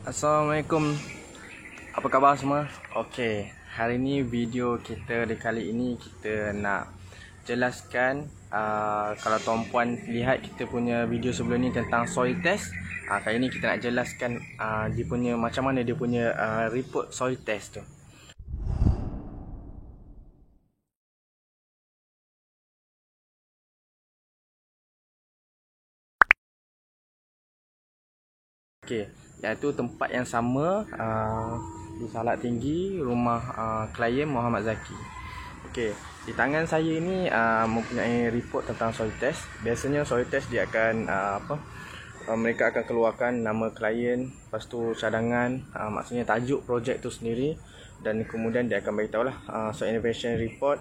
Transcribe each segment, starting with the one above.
Assalamualaikum. Apa khabar semua? Okey, hari ni video kita kali ini kita nak jelaskan kalau tuan-puan lihat kita punya video sebelum ni tentang soil test. Kali ni kita nak jelaskan dia punya macam mana dia punya report soil test tu. Okey, iaitu tempat yang sama di Salak Tinggi, rumah klien Muhammad Zaki. Okey, di tangan saya ini mempunyai report tentang soil test. Biasanya soil test dia akan mereka akan keluarkan nama klien, lepas tu cadangan, maksudnya tajuk projek tu sendiri, dan kemudian dia akan beritahu lah soil innovation report.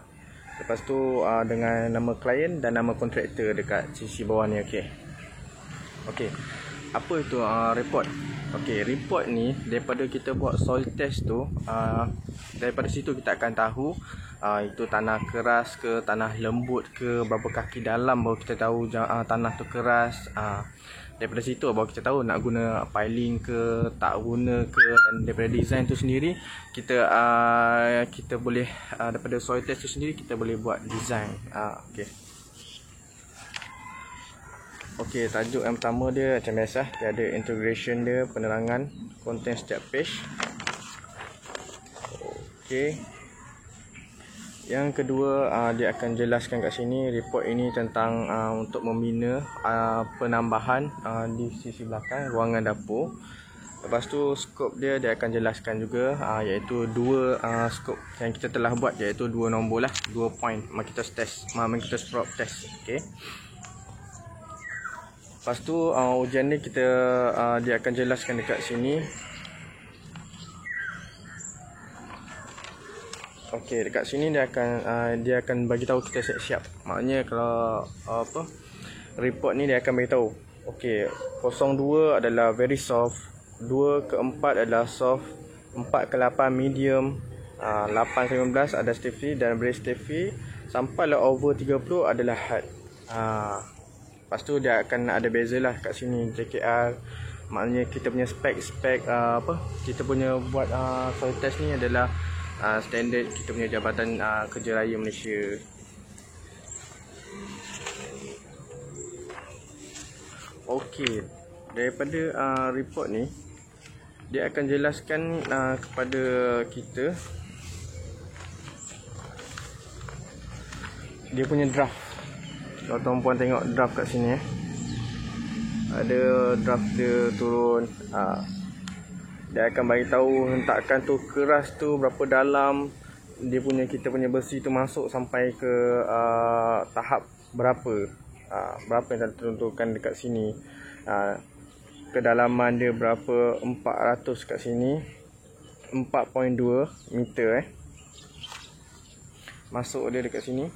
Lepas tu dengan nama klien dan nama kontraktor dekat sisi bawah ni. Okey. Apa itu report? Okey, report ni daripada kita buat soil test tu, daripada situ kita akan tahu itu tanah keras ke tanah lembut ke, berapa kaki dalam baru kita tahu tanah tu keras. Daripada situ baru kita tahu nak guna piling ke tak guna ke, dan daripada design tu sendiri kita boleh daripada soil test tu sendiri kita boleh buat design. Okey, tajuk yang pertama dia macam biasa, dia ada integration dia, penerangan, konten setiap page. Okey. Yang kedua, dia akan jelaskan kat sini report ini tentang untuk membina penambahan di sisi belakang ruangan dapur. Lepas tu skop dia akan jelaskan juga iaitu dua skop yang kita telah buat, iaitu dua nombor lah, 2 point Macintosh test, Macintosh Pro test. Okey. Lepas tu ujian ni dia akan jelaskan dekat sini. Okey, dekat sini dia akan bagi tahu kita siap-siap. Maknanya kalau report ni dia akan bagi tahu. Okey, 02 adalah very soft, 2 ke 4 adalah soft, 4 ke 8 medium, 8 ke 15 ada stiffy dan very stiffy, sampailah over 30 adalah hard. Lepas tu dia akan ada beza lah kat sini JKR. Maknanya kita punya spek kita punya buat soil test ni adalah standard kita punya Jabatan Kerja Raya Malaysia. Okey, daripada report ni dia akan jelaskan kepada kita dia punya draft. Kalau tuan-puan tengok draft kat sini ada draft dia turun. Dia akan bagi tahu hentakan tu keras tu berapa dalam, kita punya besi tu masuk sampai ke tahap berapa. Berapa yang tertentukan dekat sini. Kedalaman dia berapa, 400 kat sini, 4.2 meter masuk dia dekat sini.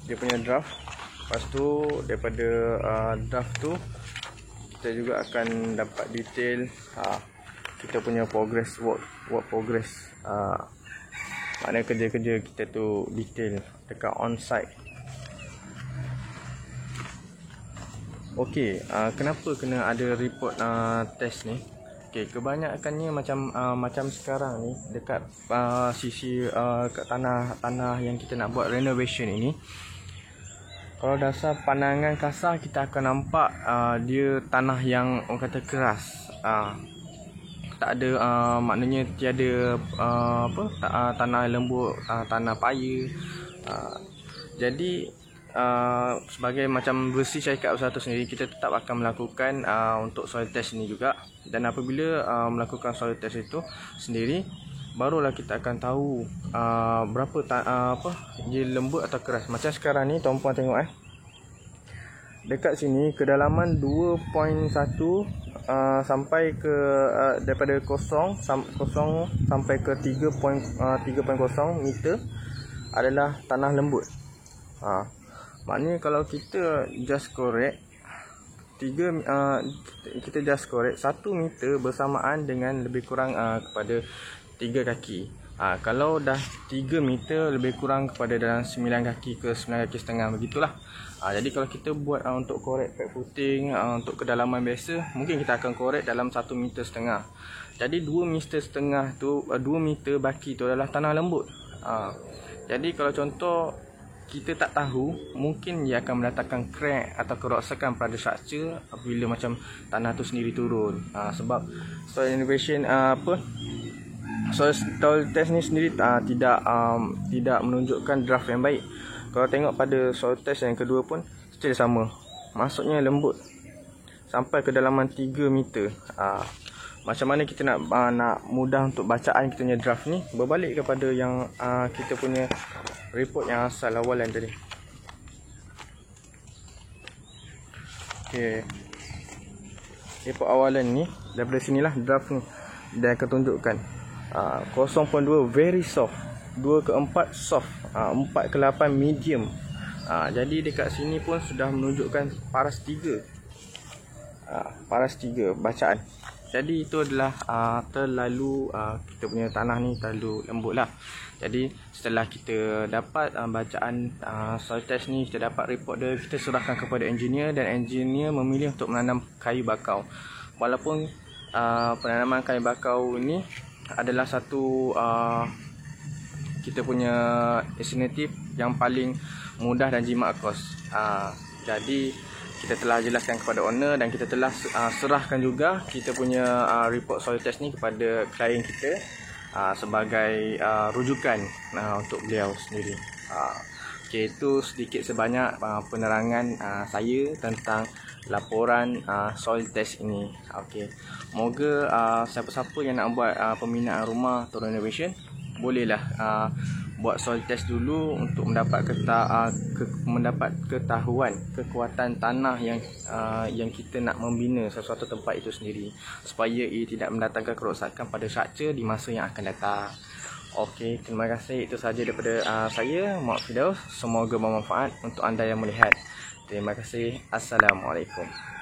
Dia punya draft. Lepas tu daripada draft tu kita juga akan dapat detail kita punya progress, work progress. Maknanya kerja-kerja kita tu detail dekat on site. Okey, kenapa kena ada report test ni? Okey, kebanyakannya macam sekarang ni dekat sisi kat tanah yang kita nak buat renovation ini. Kalau dasar pandangan kasar kita akan nampak dia tanah yang orang kata keras. Tak ada maknanya tiada tanah lembut, tanah paya. Jadi sebagai macam bersih syarikat usaha tu sendiri, kita tetap akan melakukan untuk soil test ni juga. Dan apabila melakukan soil test itu sendiri, barulah kita akan tahu berapa dia lembut atau keras. Macam sekarang ni tuan-puan tengok dekat sini kedalaman 2.1 sampai ke daripada kosong sampai ke 3.0 meter adalah tanah lembut. Maknanya kalau kita just correct 1 meter bersamaan dengan lebih kurang kepada 3 kaki. Kalau dah 3 meter lebih kurang kepada dalam 9 kaki ke 9 kaki setengah begitulah. Jadi kalau kita buat untuk korek pad footing untuk kedalaman biasa, mungkin kita akan korek dalam 1,5 meter. Jadi 2,5 meter tu 2 meter baki tu adalah tanah lembut. Jadi kalau contoh kita tak tahu, mungkin dia akan mendatangkan crack atau kerosakan pada structure bila macam tanah tu sendiri turun. Sebab soil innovation soil test ni sendiri tidak menunjukkan draft yang baik. Kalau tengok pada soil test yang kedua pun still sama, maksudnya lembut sampai kedalaman 3 meter. Macam mana kita nak mudah untuk bacaan kita punya draft ni, berbalik kepada yang kita punya report yang asal awalan tadi. Okey, report awalan ni daripada sinilah draft ni dia akan tunjukkan 0.2 very soft, 2 ke 4 soft, 4 ke 8 medium. Jadi dekat sini pun sudah menunjukkan paras 3. Paras 3 bacaan. Jadi itu adalah terlalu kita punya tanah ni terlalu lembut lah. Jadi setelah kita dapat bacaan soil test ni, kita dapat report dia, kita serahkan kepada engineer dan engineer memilih untuk menanam kayu bakau. Walaupun penanaman kayu bakau ni adalah satu kita punya inisiatif yang paling mudah dan jimat kos. Jadi kita telah jelaskan kepada owner dan kita telah serahkan juga kita punya report soil test ni kepada klien kita sebagai rujukan untuk beliau sendiri. Okay, itu sedikit sebanyak penerangan saya tentang laporan soil test ini. Okey, moga siapa-siapa yang nak buat pembinaan rumah atau renovation, bolehlah buat soil test dulu untuk mendapat ketahuan kekuatan tanah yang kita nak membina sesuatu tempat itu sendiri, supaya ia tidak mendatangkan kerosakan pada structure di masa yang akan datang. Okey, terima kasih. Itu sahaja daripada saya, Muhammad Firdaus. Semoga bermanfaat untuk anda yang melihat. Terima kasih. Assalamualaikum.